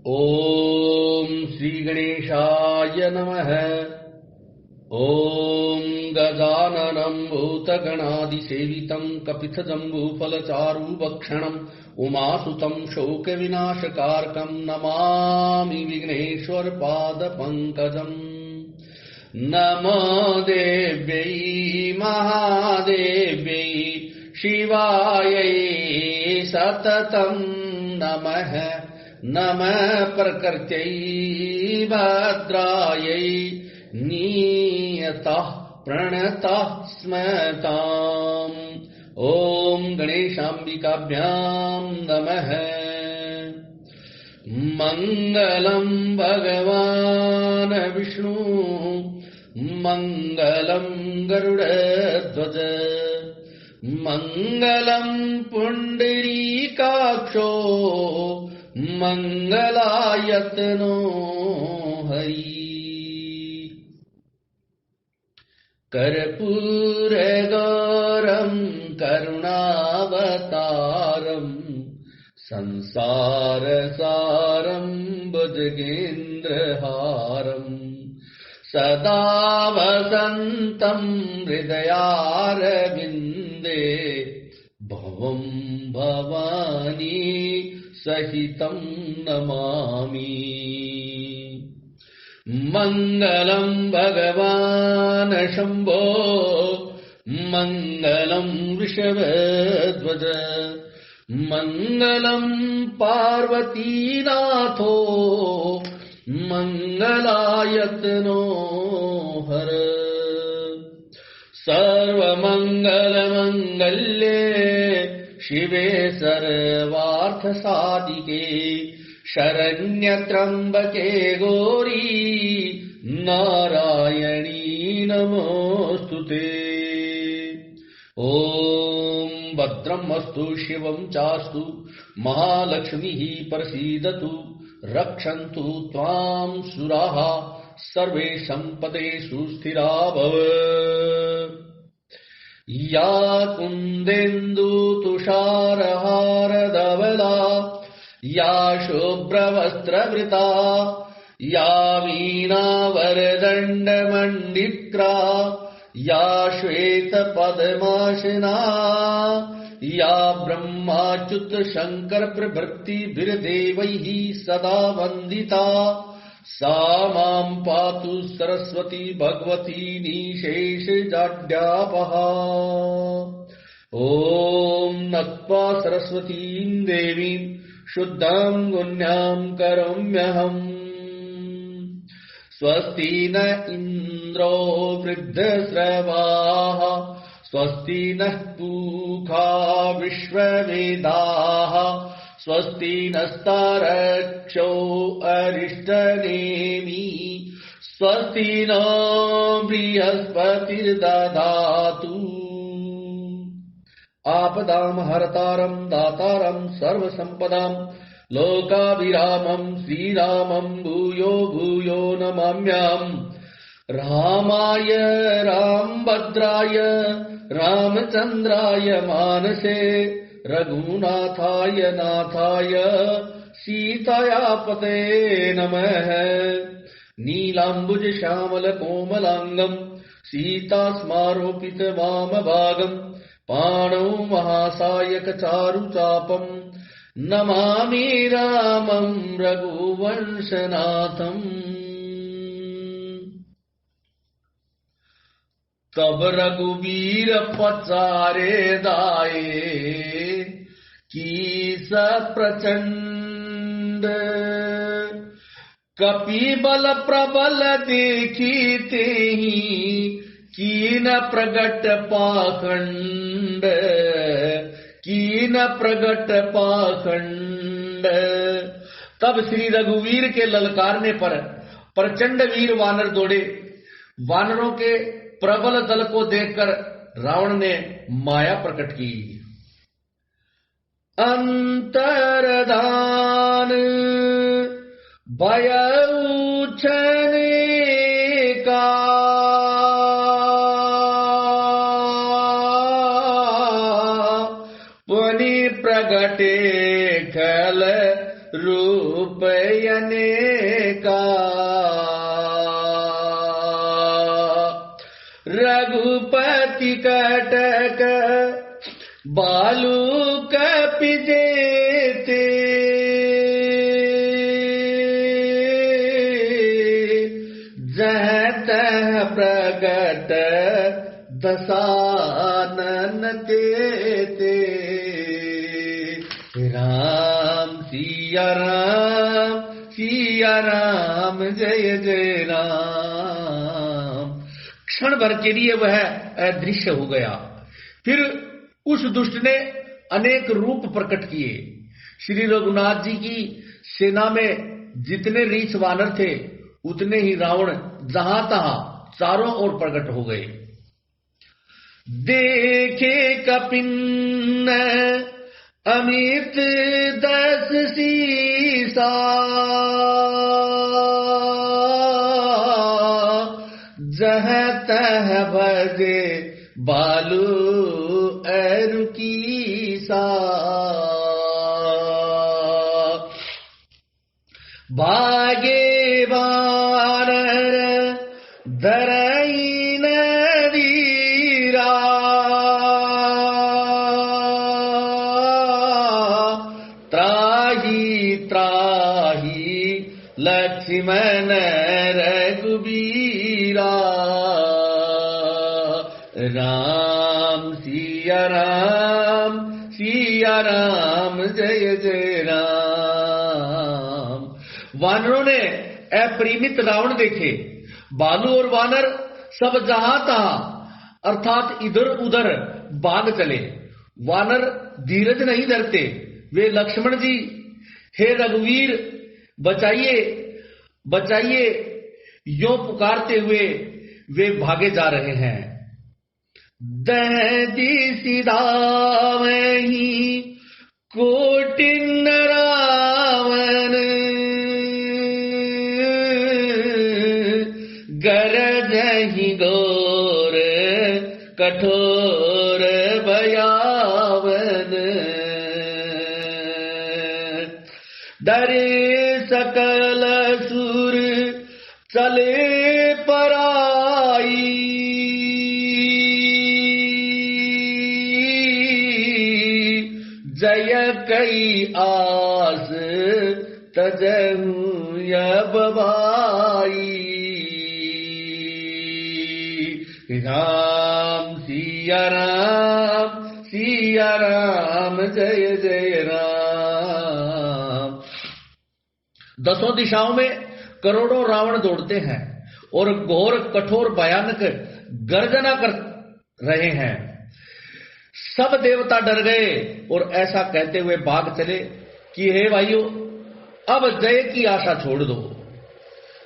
ओम श्री गणेशाय नमः। ओम गजाननं भूतगणादिसेवितं कपितजम्बूफलचारुभक्षणं उमासुतं शोकविनाशकारकं नमामि विघ्नेश्वरपादपङ्कजम्। नमो देव्यै महादेव्यै शिवायै सततं नमः। नमः प्रकृत्यै भद्रायै नियतः प्रणतः स्मताम्। ॐ गणेशाम्बिकाभ्यां नमः। मङ्गलं भगवान् विष्णु मङ्गलं गरुडध्वज मङ्गलं पुण्डरीकाक्षो मङ्गलायतनो हरि। कर्पूरगौरं करुणावतारं संसारसारं भुजगेन्द्रहारं सदा वसन्तं हृदयारविन्दे भवं भवानी सहितं नमामि। मङ्गलं भगवान् शम्भो मङ्गलं वृषभध्वज मङ्गलं पार्वतीनाथो मङ्गलायतनो हर। सर्वमङ्गलमङ्गल्ये शिवे सर्वार्थसाधिके शरण्यत्र्यम्बके गौरी नारायणी नमोस्तुते। ॐ भद्रमस्तु शिवं चास्तु महालक्ष्मीः प्रसीदतु रक्षन्तु त्वां सुराः सर्वे सम्पदेषु स्थिरा भव। या कुन्देन्दु तुषारहारधवला या शुभ्रवस्त्रवृता या वीणावरदण्डमण्डिक्रा या श्वेतपद्मासना या ब्रह्माच्युत शङ्कर प्रभृतिभिर्देवैः सदा वन्दिता सा मां पातु सरस्वती भगवती निशेषजाड्यापहा। ॐ नत्वा सरस्वतीं देवीं शुद्धां गुण्यां करोम्यहम्। स्वस्ति न इन्द्रो वृद्धश्रवाः स्वस्ति नः पूषा विश्ववेदाः स्वस्ति नस्तार्क्ष्यो अरिष्टनेमि स्वस्ति नो बृहस्पतिर्दधातु। आपदां हरतारं दातारं सर्वसम्पदां लोकाभिरामं श्रीरामं भूयो भूयो नमाम्यहम्। रामाय रामभद्राय रामचन्द्राय मानसे रघुनाथाय नाथाय सीतायापते नमः। नीलाम्बुज श्यामल कोमलांगं सीतास्मारोपित वामभागं पाणौ महासायक चारुचापं नमामि रामं रघुवंशनाथम्। तब रघुवीर पचारे दाये की प्रचंड कपिबल प्रबल देखी तेहि कीन प्रगट पाखंड कीन प्रगट पाखंड। तब श्री रघुवीर के ललकारने पर प्रचंड वीर वानर दौड़े। वानरों के प्रबल दल को देखकर रावण ने माया प्रकट की। अंतरदान भय उछने का पुनि प्रगटे खल रूप रूप अनेका। रघुपति कटक बालू कपि जेते। जह तह प्रगट दसानन तेते। राम सिया राम जय जय राम। क्षण भर के लिए वह अदृश्य हो गया। फिर उस दुष्ट ने अनेक रूप प्रकट किए। श्री रघुनाथ जी की सेना में जितने रीछ वानर थे उतने ही रावण जहां तहां चारों ओर प्रकट हो गए। देखे कपिन अमित दस सीसा। जह तह भजे बालू अरु कीसा। भागे वानर धरई न वीरा। त्राही त्राही लक्ष्मण रघुबीरा। राम सिया राम जय जय राम। वानरों ने अपरिमित रावण देखे। बालू और वानर सब जहां तहां अर्थात इधर उधर भाग चले। वानर धीरज नहीं धरते। वे लक्ष्मण जी हे रघुवीर बचाइए बचाइए यो पुकारते हुए वे भागे जा रहे हैं। दहदी सीधा वही कोटिन रावण। गरज ही घोर कठोर भयावन। डरे सकल सुर चले पराई। जय कई आस तजहु यब भाई। राम सिया राम जय जय राम। दसों दिशाओं में करोड़ों रावण दौड़ते हैं और घोर कठोर भयानक गर्जना कर रहे हैं। सब देवता डर गए और ऐसा कहते हुए भाग चले कि हे भाइयों अब जय की आशा छोड़ दो।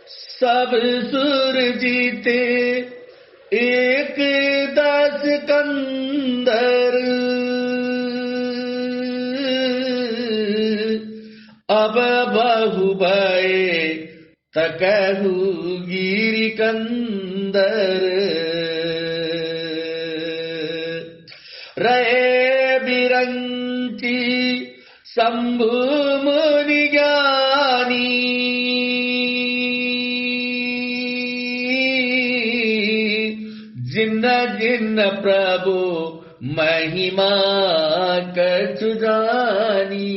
सब सुर जीते एक दस कंदर। अब बहु भये तकहु गिरि कंदर। रहे बिरंची शंभु मुनि ज्ञानी। जिन जिन प्रभु महिमा कछु जानी।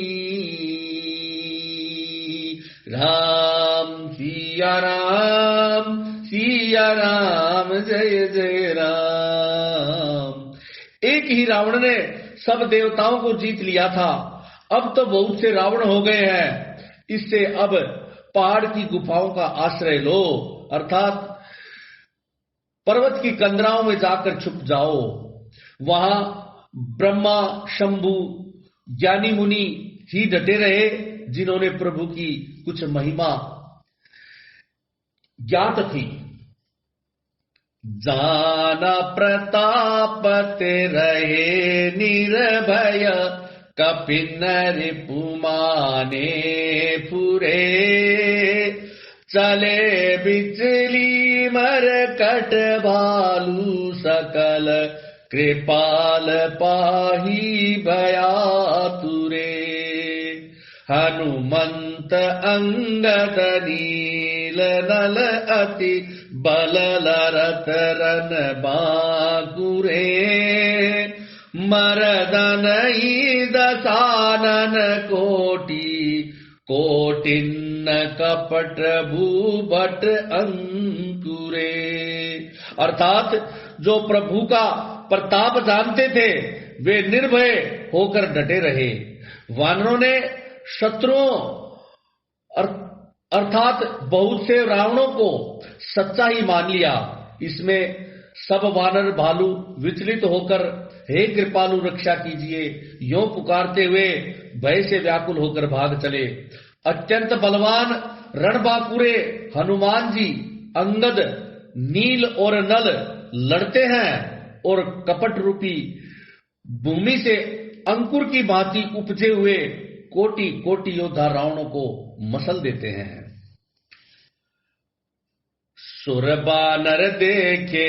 राम सिया राम जय जय राम। एक ही रावण ने सब देवताओं को जीत लिया था। अब तो बहुत से रावण हो गए हैं। इससे अब पहाड़ की गुफाओं का आश्रय लो अर्थात पर्वत की कंदराओं में जाकर छुप जाओ। वहां ब्रह्मा शंभु ज्ञानी मुनि ही डटे रहे जिन्होंने प्रभु की कुछ महिमा ज्ञात थी। जाना प्रताप ते रहे निर्भय। कपिन रिपुमाने फुरे। चले बिचली मरकट भालू सकल। कृपाल पाही भया तुरे। हनुमंत अंत अंगद नील नल अति बल लरत रन बाकुरे मरदन दसानन कोटि कोटिन्न कपट भूभट अंकुरे। अर्थात जो प्रभु का प्रताप जानते थे वे निर्भय होकर डटे रहे। वानरों ने शत्रुओं अर्थात बहुत से रावणों को सच्चा ही मान लिया। इसमें सब वानर भालू विचलित होकर हे कृपालु रक्षा कीजिए यों पुकारते हुए भय से व्याकुल होकर भाग चले। अत्यंत बलवान रणबांकुरे हनुमान जी अंगद नील और नल लड़ते हैं और कपट रूपी भूमि से अंकुर की भांति उपजे हुए कोटि कोटि योद्धा रावणों को मसल देते हैं। सुर बानर देखे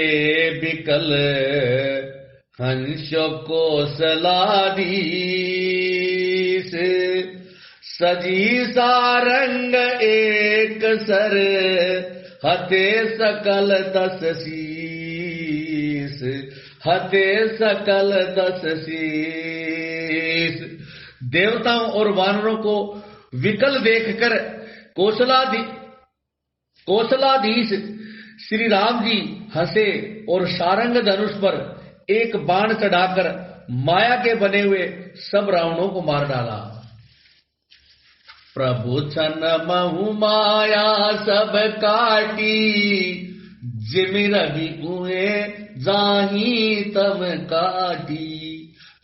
बिकल हंस कोसलाधीश सजी सारंग एक सर हते सकल 10 शीस हते सकल 10 शीस। देवताओं और वानरों को विकल देखकर कौशलाधीश श्री राम जी हंसे और सारंग धनुष पर एक बाण चढ़ाकर माया के बने हुए सब रावणों को मार डाला। प्रभु छन महु माया सब काटी जिमि रवि उए जाही तम काटी।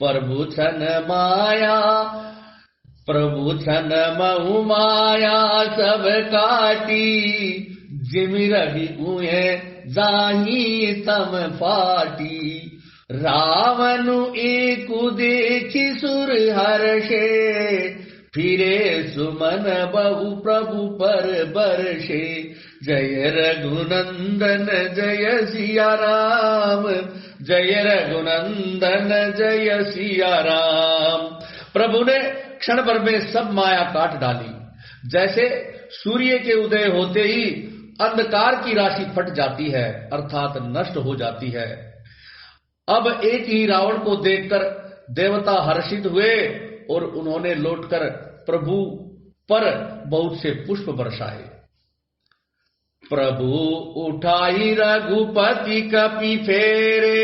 प्रभु छन महु माया सब काटी जिमि रवि उए जाही तम फाटी। रावनु एकु देखि सुर हर्षे फिरे सुमन बहु प्रभु पर बरषे। जय रघुनंदन जय सिया राम जय रघुनंदन जय सिया राम। प्रभु ने क्षण भर में सब माया काट डाली। जैसे सूर्य के उदय होते ही अंधकार की राशि फट जाती है अर्थात नष्ट हो जाती है। अब एक ही रावण को देखकर देवता हर्षित हुए और उन्होंने लौटकर प्रभु पर बहुत से पुष्प बरसाए। प्रभु उठाई रघुपति कपि फेरे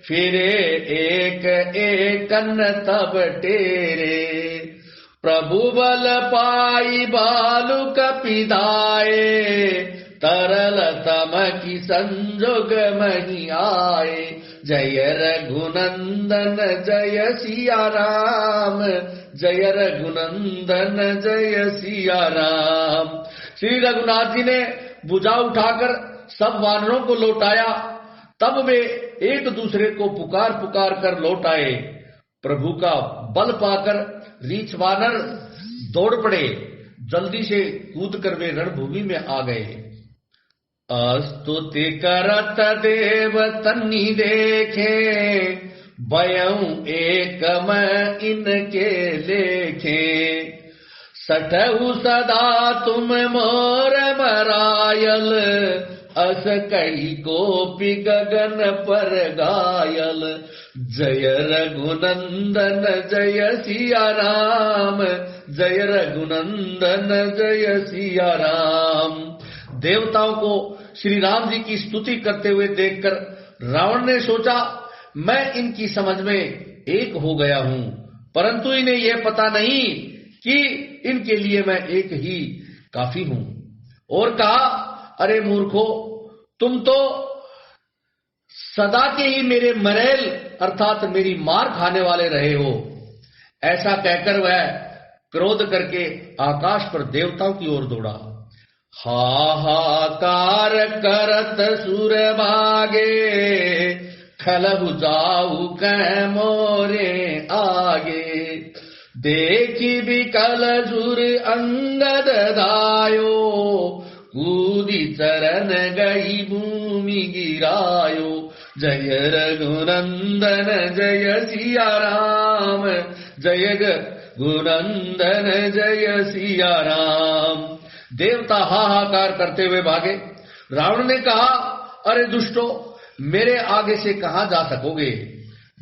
फिरे एक एकन तब टेरे। प्रभु बल पाई बालु कपि धाये तरल तम की संजोग मही आए। जय रघुनंदन जय सिया राम जय रघुनंदन जय सिया राम। श्री रघुनाथ जी ने भुजा उठाकर सब वानरों को लौटाया। तब वे एक दूसरे को पुकार पुकार कर लौट आए। प्रभु का बल पाकर रीछ वानर दौड़ पड़े। जल्दी से कूद कर वे रणभूमि में आ गए। स्तुति करत देव तन्नी देखे भयऊ एक मैं इनके लेखे। सठहु सदा तुम मोर मरायल अस कई गोपी गगन पर गायल। जय रघुनंदन जय सिया राम जय रघुनंदन जय सिया राम। देवताओं को श्री राम जी की स्तुति करते हुए देखकर रावण ने सोचा मैं इनकी समझ में एक हो गया हूं, परंतु इन्हें यह पता नहीं कि इनके लिए मैं एक ही काफी हूं। और कहा अरे मूर्खो तुम तो सदा के ही मेरे मरेल अर्थात मेरी मार खाने वाले रहे हो। ऐसा कहकर वह क्रोध करके आकाश पर देवताओं की ओर दौड़ा। हाहाकार करत सुर भागे खलहु जाऊ कह मोरे आगे। देखी बिकल सुर अंगद धायो कूदी चरण गई भूमि गिरायो। जय रघुनंदन जय सिया राम जय रघुनंदन जय सिया राम। देवता हाहाकार करते हुए भागे। रावण ने कहा, अरे दुष्टों, मेरे आगे से कहां जा सकोगे।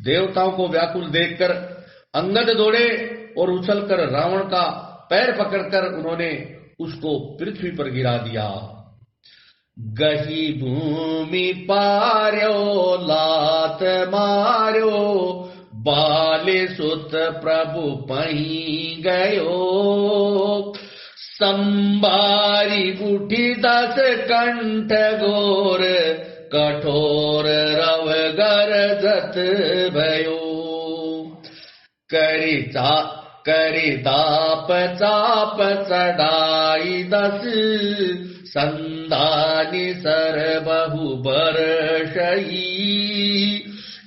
देवताओं को व्याकुल देखकर अंगद दौड़े और उछलकर रावण का पैर पकड़कर उन्होंने उसको पृथ्वी पर गिरा दिया। गही भूमि पार्यो लात मार्यो, बाले सुत प्रभु पही गयो। संबारी उठी 10 कंठ घोर, कठोर रव गरजत भयो। करी ताप चाप चढ़ाई 10, संधानी सर बहु बरषई।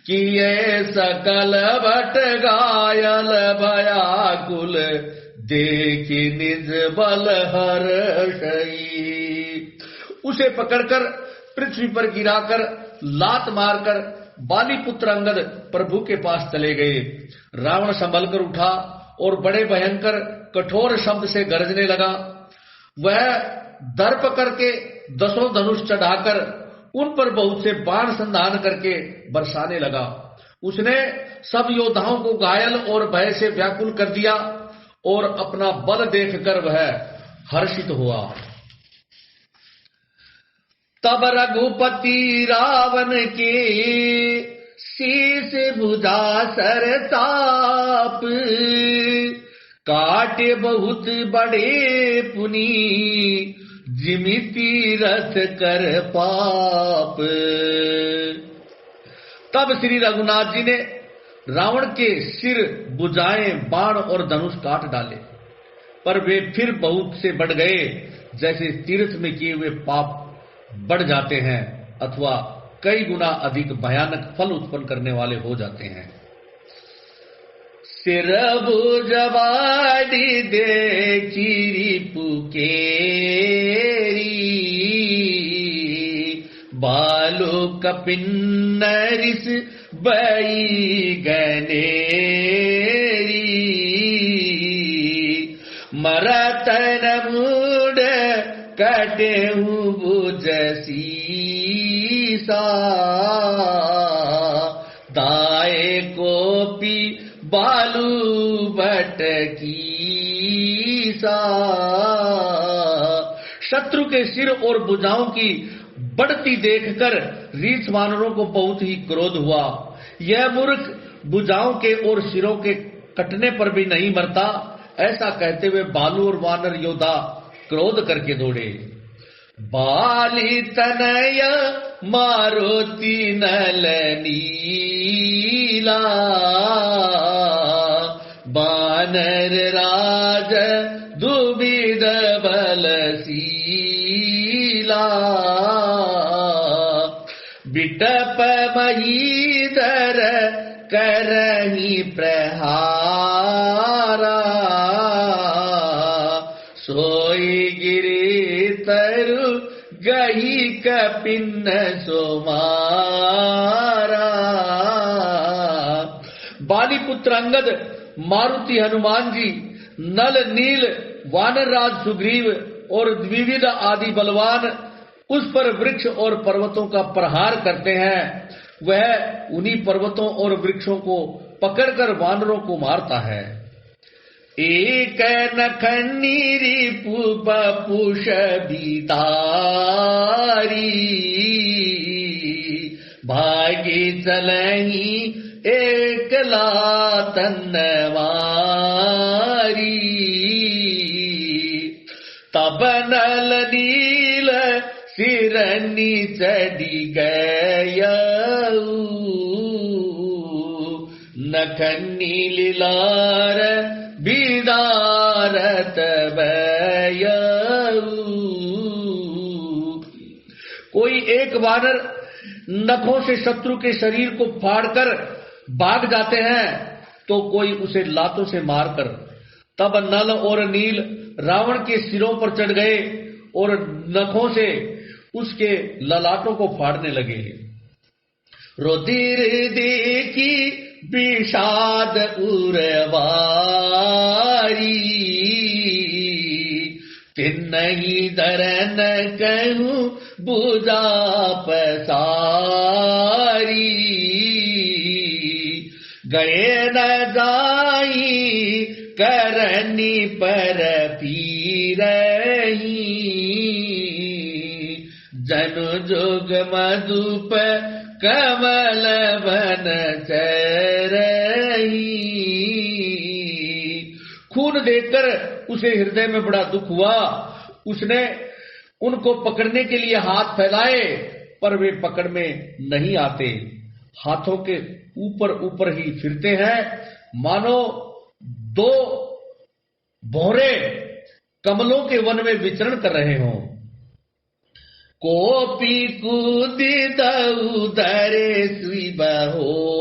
किए सकल भट घायल भयाकुल, देखी निज बल हर्षई। उसे पकड़कर पृथ्वी पर गिराकर लात मारकर बाली पुत्र अंगद प्रभु के पास चले गए। रावण संभल कर उठा और बड़े भयंकर कठोर शब्द से गरजने लगा। वह दर्प करके 10 धनुष चढ़ाकर उन पर बहुत से बाण संधान करके बरसाने लगा। उसने सब योद्धाओं को घायल और भय से व्याकुल कर दिया और अपना बल देखकर वह हर्षित हुआ। तब रघुपति रावण के शीश भुजा सर ताप, काटे बहुत बड़े पुनी जिमिति रथ कर पाप। तब श्री रघुनाथ जी ने रावण के सिर, भुजाएं, बाण और धनुष काट डाले, पर वे फिर बहुत से बढ़ गए, जैसे तीर्थ में किए हुए पाप बढ़ जाते हैं अथवा कई गुना अधिक भयानक फल उत्पन्न करने वाले हो जाते हैं। सिर भुजवाड़ी देखी पुकेरी, बालू कपिन्नरिस बई गनेरी। मरतन मूड कटेहु बुझसी सा, दाए कोपी बालू बटकी सा। शत्रु के सिर और भुजाओं की बढ़ती देखकर रीछ वानरों को बहुत ही क्रोध हुआ। यह मूर्ख भुजाओं के और सिरों के कटने पर भी नहीं मरता, ऐसा कहते हुए बालू और वानर योद्धा क्रोध करके दौड़े। बाली तनय मारुति नल नीला, बानर राज दुबिद बलशीला। बिटप महीधर करही प्रहारा, सोई गिरी तरु गही कपिन्न सोमारा। बाली पुत्र अंगद, मारुति हनुमान जी, नल नील वानरराज सुग्रीव और द्विविध आदि बलवान उस पर वृक्ष और पर्वतों का प्रहार करते हैं। वह उन्हीं पर्वतों और वृक्षों को पकड़कर वानरों को मारता है। एक नखनी रिपु बपुष बिदारी, भागी चलही एक लातन वारी। तब नल नील सिरनी चढ़ी गयऊ, नखनी लीलार बिदारत भयऊ। कोई एक वानर नखों से शत्रु के शरीर को फाड़कर भाग जाते हैं तो कोई उसे लातों से मारकर। तब नल और नील रावण के सिरों पर चढ़ गए और नखों से उसके ललाटों को फाड़ने लगे। रुधिर देखी विषाद उरवारी, तिन्नहि दरन कहूँ बुझा पसारी, गए न जाई करनी पर पीरही, जनु जोग मधुप कमल बन चरही। खून देखकर उसे हृदय में बड़ा दुख हुआ। उसने उनको पकड़ने के लिए हाथ फैलाए, पर वे पकड़ में नहीं आते, हाथों के ऊपर ऊपर ही फिरते हैं, मानो दो भौरे कमलों के वन में विचरण कर रहे हों। कोपी कूदित उदरे सुई बहोरी,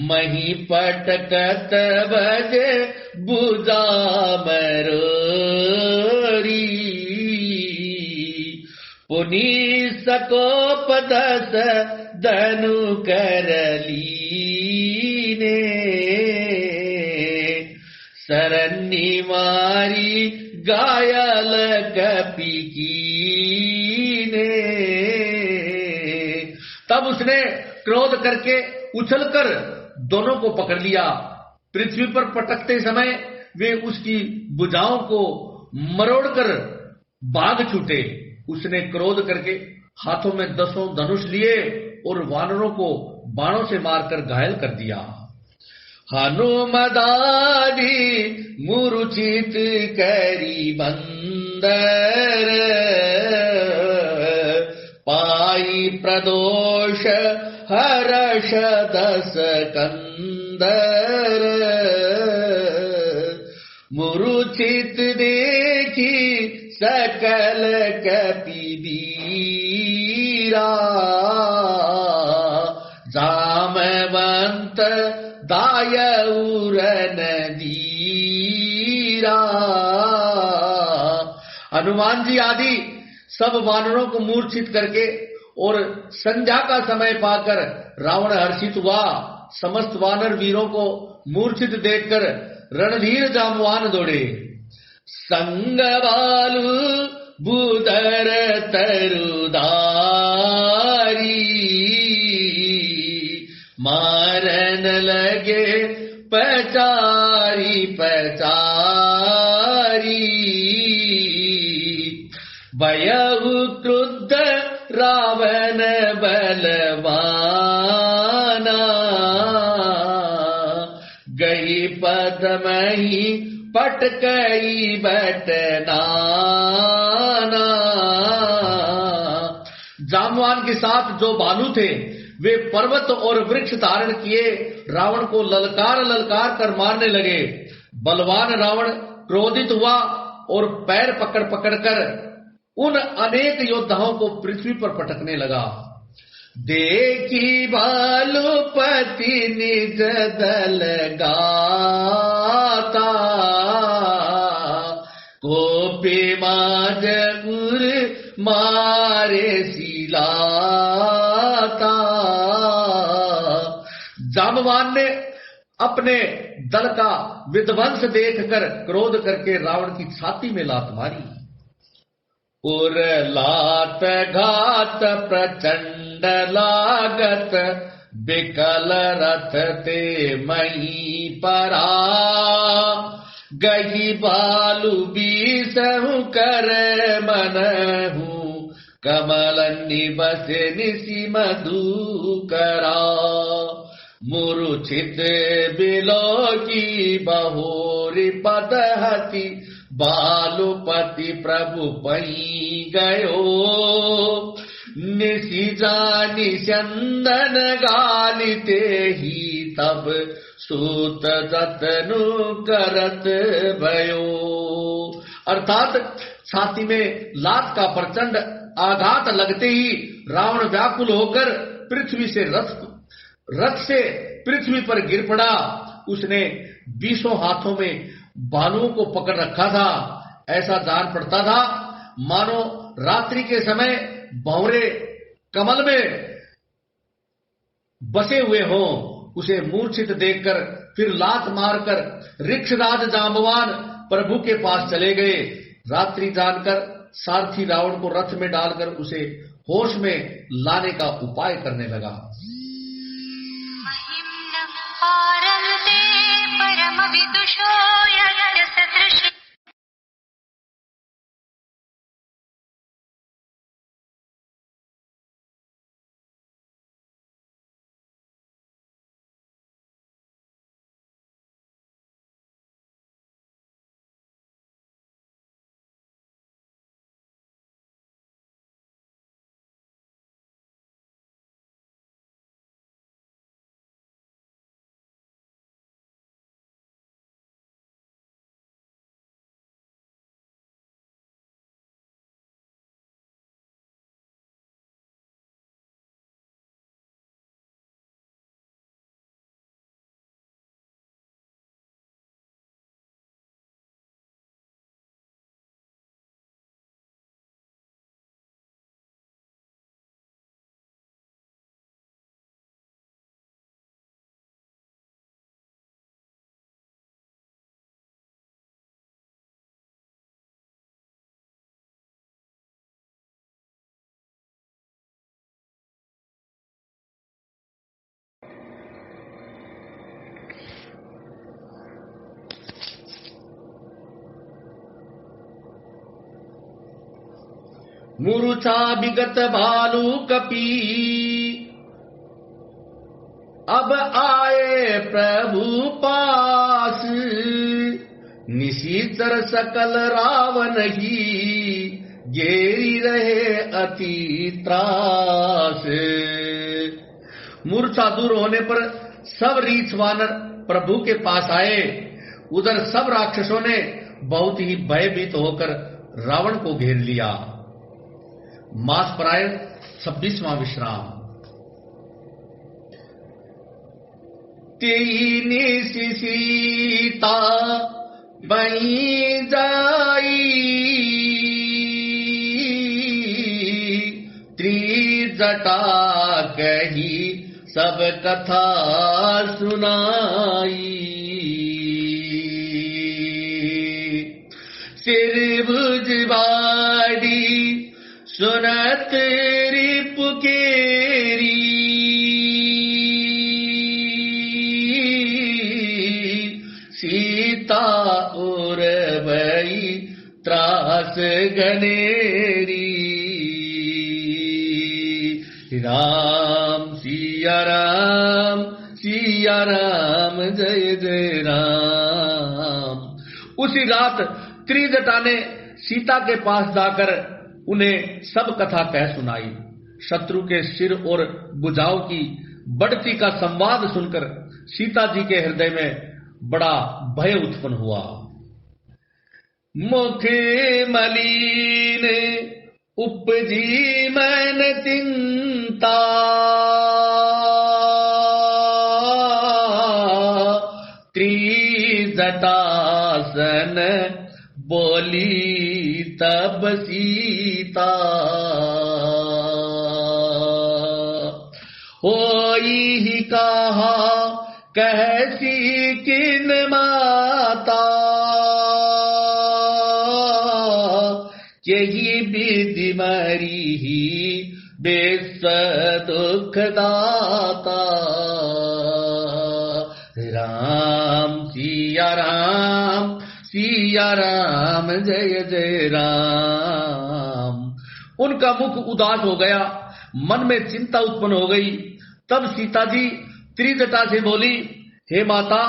मही पटकत बजे बुझा मरोरी, पुनि सकोप दस धनु करलीने, सरन्नी मारी घायल कपि कीने। तब उसने क्रोध करके उछलकर दोनों को पकड़ लिया। पृथ्वी पर पटकते समय वे उसकी भुजाओं को मरोड़कर भाग छूटे। उसने क्रोध करके हाथों में 10 धनुष लिए और वानरों को बाणों से मारकर घायल कर दिया। हनुमदादि मूर्छित करी बंदर, पाई प्रदोष हर्ष दस कंदर, मूर्छित देखी सकल कपिवीरा, जामवंत दायूर नदीरा। हनुमान जी आदि सब वानरों को मूर्छित करके और संध्या का समय पाकर रावण हर्षित हुआ। समस्त वानर वीरों को मूर्छित देखकर रणधीर जामवान दौड़े। संग बालू बुधर तरुदारी, मारन लगे पचारी पचारी, भयउ क्रुद्ध रावण बलवाना, गई पदमही पटकई बटनाना। जामवान के साथ जो भालू थे वे पर्वत और वृक्ष धारण किए रावण को ललकार ललकार कर मारने लगे। बलवान रावण क्रोधित हुआ और पैर पकड़ पकड़ कर उन अनेक योद्धाओं को पृथ्वी पर पटकने लगा। देखी भालुपति निज दल गाता, कोपे माज उर मारे सिलाता। जामवान ने अपने दल का विध्वंस देखकर क्रोध करके रावण की छाती में लात मारी। उर लात घात प्रचंड लागत, बिकल रथ ते मही परा, गही बालू बीसहु कर मनहु, कमल निबस निसी मधु करा। मूर्छित बिलो की बहोरी पदहति, बालुपति प्रभु पई गयो, निसी जानी चंदन गालिते ही, तब सूत जतनु करत भयो। अर्थात छाती में लात का प्रचंड आघात लगते ही रावण व्याकुल होकर पृथ्वी से रथ से पृथ्वी पर गिर पड़ा। उसने 20 हाथों में भालुओं को पकड़ रखा था। ऐसा जान पड़ता था मानो रात्रि के समय भंवरे कमल में बसे हुए हों, उसे मूर्छित देखकर फिर लात मारकर ऋक्षराज जांबवान प्रभु के पास चले गए। रात्रि जानकर सारथी रावण को रथ में डालकर उसे होश में लाने का उपाय करने लगा। परम विदुषो यस्य सदृश। मूर्छा विगत भालू कपी, अब आए प्रभु पास। निशीचर सकल रावण ही, घेरी रहे अति त्रास। मूर्छा दूर होने पर सब रीछ वानर प्रभु के पास आए। उधर सब राक्षसों ने बहुत ही भयभीत होकर रावण को घेर लिया। मास परायण 26वां विश्राम। तेई सीता बनी जाई, त्रिजटा कही सब कथा सुनाई। सिर भुजवाड़ी सुनत रिपुकेरी, सीता और भई त्रास घनेरी। राम सिया राम, सिया राम, जय जय राम। उसी रात त्रिजटा ने सीता के पास जाकर उन्हें सब कथा कह सुनाई। शत्रु के सिर और भुजाओं की बढ़ती का संवाद सुनकर सीता जी के हृदय में बड़ा भय उत्पन्न हुआ। मुख मलिन उपजी मन चिंता, त्रिजटासन बोली तब सीता। होई कहा कहसी किन माता, यही विधि मरी ही विश्व दुख दाता। राम सिया राम, सिया राम, जय जय राम। उनका मुख उदास हो गया, मन में चिंता उत्पन्न हो गई। तब सीता जी त्रिजटा से बोली, हे माता,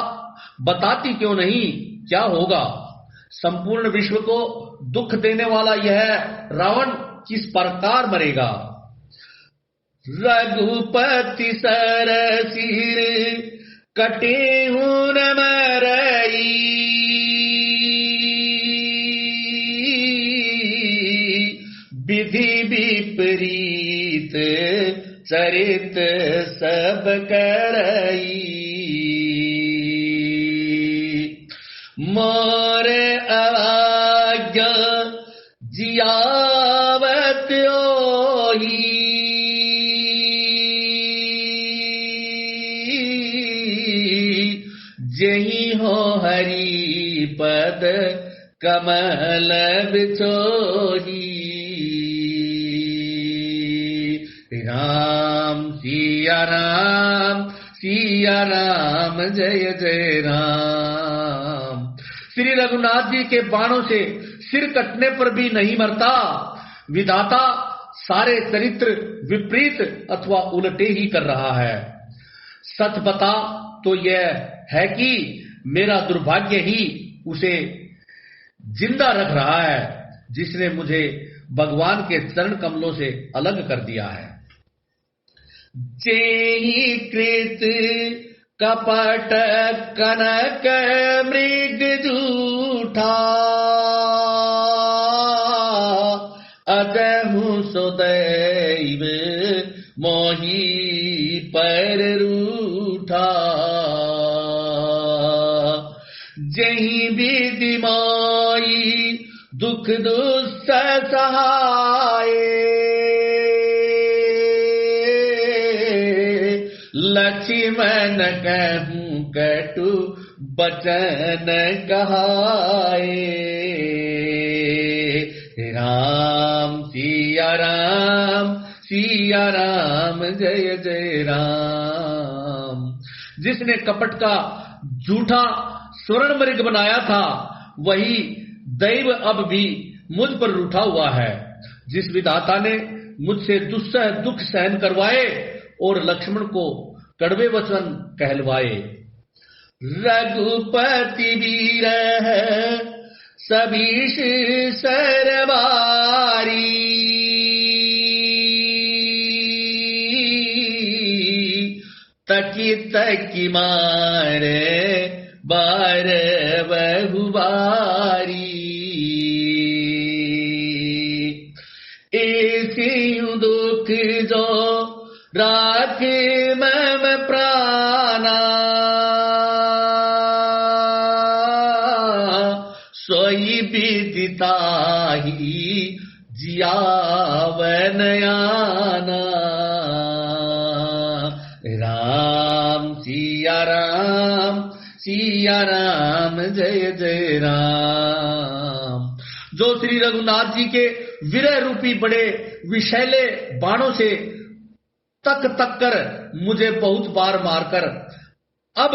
बताती क्यों नहीं, क्या होगा? संपूर्ण विश्व को दुख देने वाला यह रावण किस प्रकार मरेगा? रघुपति सरसीर कटे हूं न मरई, विधि विपरीत चरित सब करई। मोर आज्ञा जियावत ओही, पद कमल बिछोही। राम सिया राम जय जय राम। श्री रघुनाथ जी के बाणों से सिर कटने पर भी नहीं मरता। विधाता सारे चरित्र विपरीत अथवा उल्टे ही कर रहा है। सच बता तो यह है कि मेरा दुर्भाग्य ही उसे जिंदा रख रहा है, जिसने मुझे भगवान के चरण कमलों से अलग कर दिया है। जेहि कृत कपट कनक मृग जूठा, अदहु सुदैव मोहि पर रूठा। जहि विधि माई दुख दुस्सह सहाय, लक्ष्मण कहूँ कटु बचन कहाए। राम सिया राम जय जय राम। जिसने कपट का झूठा स्वर्ण मृग बनाया था, वही दैव अब भी मुझ पर रूठा हुआ है। जिस विधाता ने मुझसे दुस्सह दुख सहन करवाए और लक्ष्मण को कड़वे वचन कहलवाए। रघुपति वीर सबीश सरबारी, तकी तकी मारे बार बहुबारी। ऐसी दुख जो राख मम प्राणा, सोई विदिताहि जियावन आना। राम सिया राम जय जय राम। जो श्री रघुनाथ जी के विरह रूपी बड़े विषैले बाणों से तक कर मुझे बहुत बार मारकर अब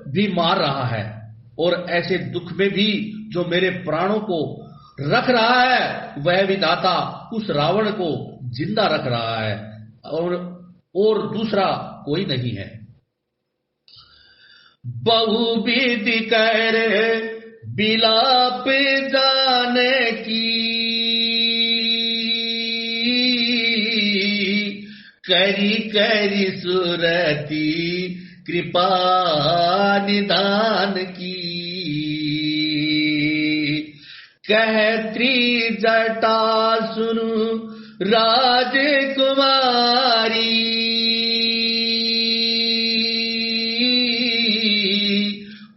भी मार रहा है, और ऐसे दुख में भी जो मेरे प्राणों को रख रहा है, वह विधाता उस रावण को जिंदा रख रहा है, और दूसरा कोई नहीं है। बहुविधि कर बिलाप जानकी, करी करी सुरती कृपा निदान की। कहत्री जटा सुनु राजकुमारी,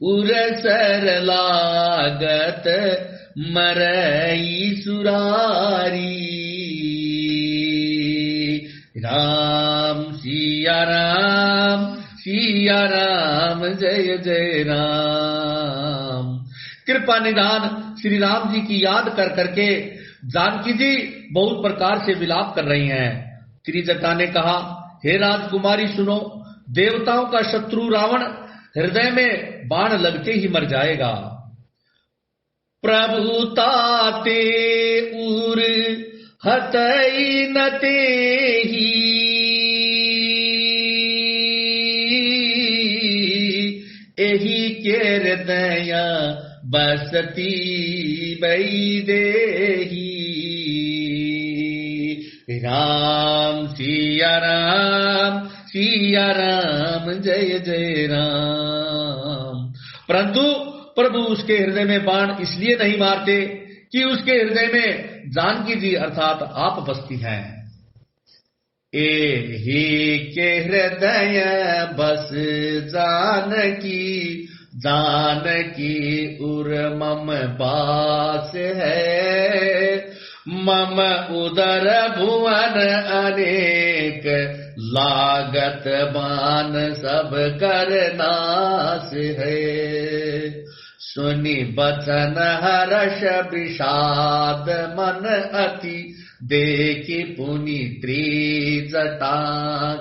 उरसर लागत मरई सुरारी। राम सिया राम जय जय राम। कृपा निदान श्री राम जी की याद कर करके जानकी जी बहुत प्रकार से विलाप कर रही हैं। त्रिजटा ने कहा, हे राजकुमारी सुनो, देवताओं का शत्रु रावण हृदय में बाण लगते ही मर जाएगा। प्रभुताते उर हतई नते ही, एही के हृदय बसती बैदेही। राम सिया राम जय जय राम। परंतु प्रभु उसके हृदय में बाण इसलिए नहीं मारते कि उसके हृदय में जानकी जी अर्थात आप बसती हैं। एही के हृदय बस जानकी, जानकी उर मम बास है। मम उदर भुवन अनेक, लागत बान सब कर नाश है। सुनि बचन हर्ष विषाद मन अति, देखि पुनि त्रिजटा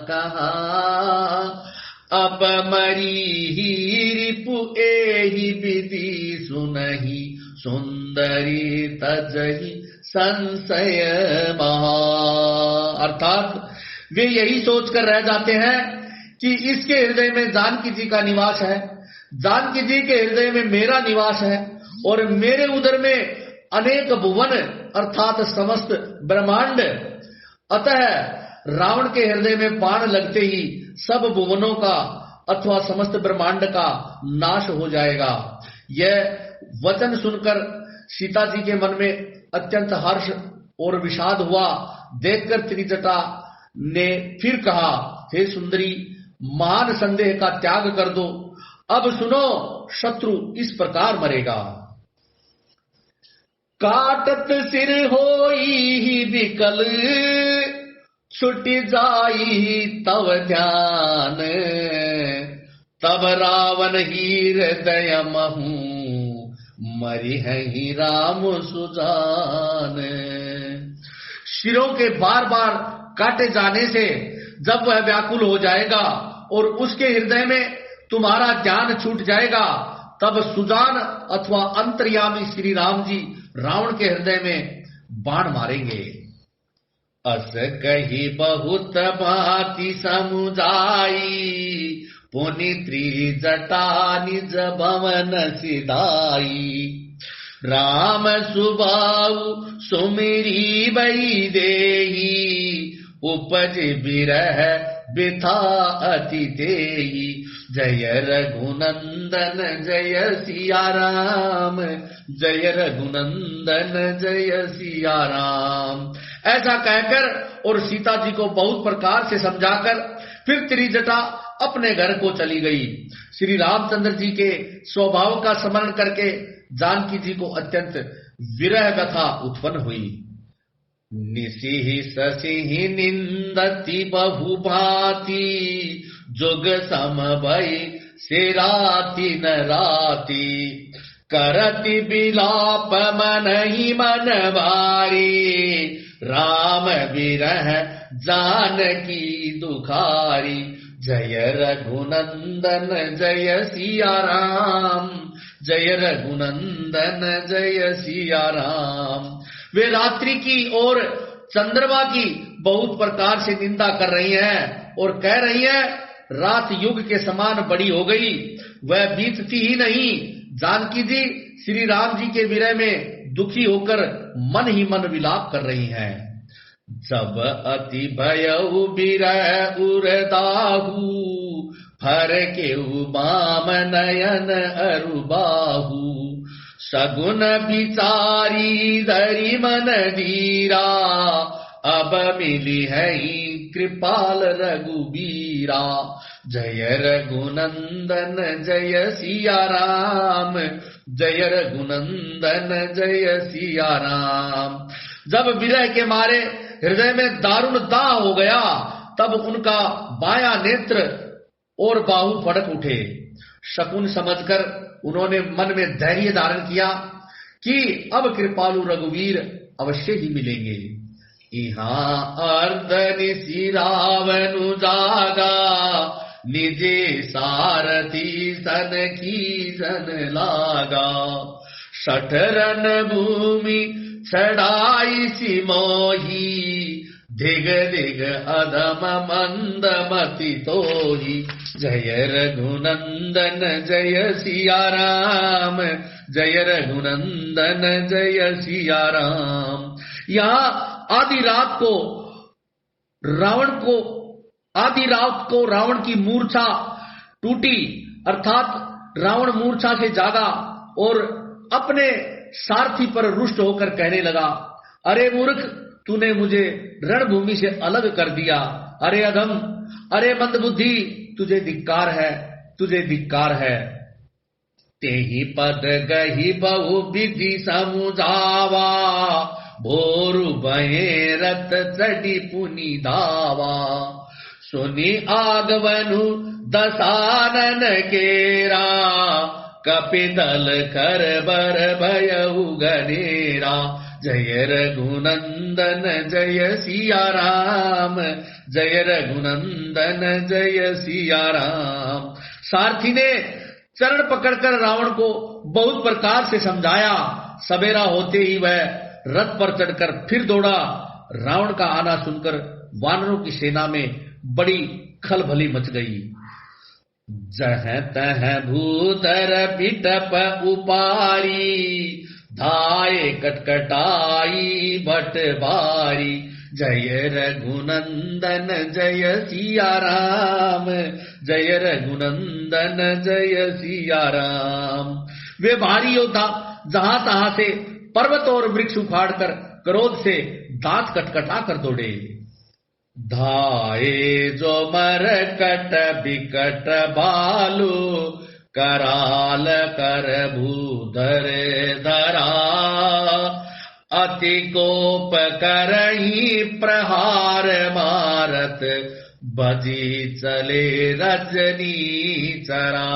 कहा। अब मरी रिपु एहि विधि सुनहि, सुंदरी तजहि संशय महा। अर्थात वे यही सोचकर रह जाते हैं कि इसके हृदय में जानकी जी का निवास है, जानकी जी के हृदय में मेरा निवास है, और मेरे उदर में अनेक भुवन अर्थात समस्त ब्रह्मांड। अतः रावण के हृदय में बाण लगते ही सब भुवनों का अथवा समस्त ब्रह्मांड का नाश हो जाएगा। यह वचन सुनकर सीता जी के मन में अत्यंत हर्ष और विषाद हुआ। देखकर त्रिजटा ने फिर कहा, हे सुंदरी, महान संदेह का त्याग कर दो। अब सुनो, शत्रु इस प्रकार मरेगा। काटत सिर होई विकल, छुट जाई तव ध्यान। तब रावण हृदय महु, मरि ही राम सुजान। शिरों के बार बार काटे जाने से जब वह व्याकुल हो जाएगा और उसके हृदय में तुम्हारा ध्यान छूट जाएगा, तब सुजान अथवा अंतर्यामी श्री राम जी रावण के हृदय में बाण मारेंगे। अस कही बहुत भांति समुझाई, पुनि त्रिजटा निज भवन सिधाई। राम सुबाऊ सुमिरी बई देही, उपज बिरह बिथा अति देही। जय रघुनंदन जय सिया राम, जय रघुनंदन जय सिया राम। ऐसा कहकर और सीता जी को बहुत प्रकार से समझाकर फिर त्रिजटा अपने घर को चली गई। श्री रामचंद्र जी के स्वभाव का स्मरण करके जानकी जी को अत्यंत विरह व्यथा उत्पन्न हुई। निशिहि शशिहि निंदति बहु भांति, जुग सम भई से राति न राति। करति बिलाप मन ही मन भारी, राम विरह जानकी दुखारी। जय रघुनंदन जय सिया राम, जय रघुनंदन जय सिया राम। वे रात्रि की और चंद्रमा की बहुत प्रकार से निंदा कर रही हैं और कह रही हैं, रात युग के समान बड़ी हो गई, वह बीतती ही नहीं। जानकी जी श्री राम जी के विरह में दुखी होकर मन ही मन विलाप कर रही हैं। जब अति भयउ बिरह उरदाहु, फर के बाम नयन अरुबाहु। सगुन विचारी धरि मन धीरा, अब मिली है कृपाल रघुबीरा। जय रघुनंदन जय सिया राम, जय रघुनंदन जय सिया राम। जब विरह के मारे हृदय में दारुण दाह हो गया, तब उनका बायां नेत्र और बाहु फड़क उठे। शकुन समझकर उन्होंने मन में धैर्य धारण किया कि अब कृपालु रघुवीर अवश्य ही मिलेंगे। यहाँ अर्धनिशि रावणु जागा, निजे सारथी सन की जन लागा। शठरन भूमि छड़ाई सिमोही, दिग दिग अधम मंद मति तोही। जय रघुनंदन जय सिया राम, जय रघुनंदन जय सिया राम। यहाँ आधी रात को रावण की मूर्छा टूटी, अर्थात रावण मूर्छा से जागा और अपने सारथी पर रुष्ट होकर कहने लगा, अरे मूर्ख, तूने मुझे रणभूमि से अलग कर दिया। अरे अधम, अरे मंदबुद्धि, तुझे धिक्कार है, तुझे धिक्कार है। तेहि पद गही बहु विधि समुझावा, भोरु बहे रथ चढ़ी पुनि धावा। सुनि आगवनु दसानन केरा, कपिदल कर बर भयउ गनेरा। जय रघुनंदन जय सिया राम, जय रघुनंदन जय सिया राम। सारथी ने चरण पकड़कर रावण को बहुत प्रकार से समझाया। सवेरा होते ही वह रथ पर चढ़कर फिर दौड़ा। रावण का आना सुनकर वानरों की सेना में बड़ी खलबली मच गई। जह तह भूधर पिटप उपारी, धाये कटकटाई भट बारी। जय रघुनंदन जय सिया राम, जय रघुनंदन जय सिया राम। वे भारी योद्धा जहां तहां से पर्वत और वृक्ष उखाड़कर क्रोध से दांत कटकटा कर दौड़े। धाये जो मरकट बिकट भालू, कराल कर भूधर धरा। अति कोप करही प्रहार मारत, बजी चले रजनी चरा।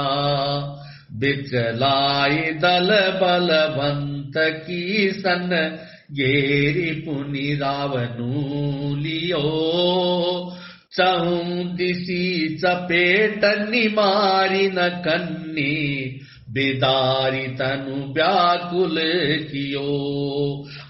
बिचलाई दल बलवंत की सन, घेरी पुनि रावणु लियो। चहु दिसी चपेट निमारी न कन्नी, बेदारी तनु व्याकुल कियो।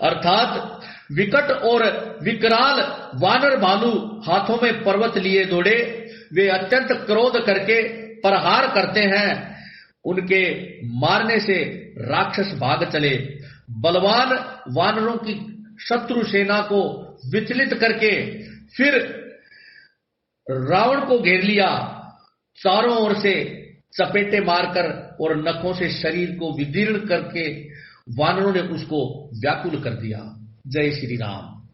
अर्थात विकट और विकराल वानर भालू हाथों में पर्वत लिए दौड़े। वे अत्यंत क्रोध करके प्रहार करते हैं। उनके मारने से राक्षस भाग चले। बलवान वानरों की शत्रु सेना को विचलित करके फिर रावण को घेर लिया। चारों ओर से चपेटे मारकर और नखों से शरीर को विदीर्ण करके वानरों ने उसको व्याकुल कर दिया। जय श्री राम।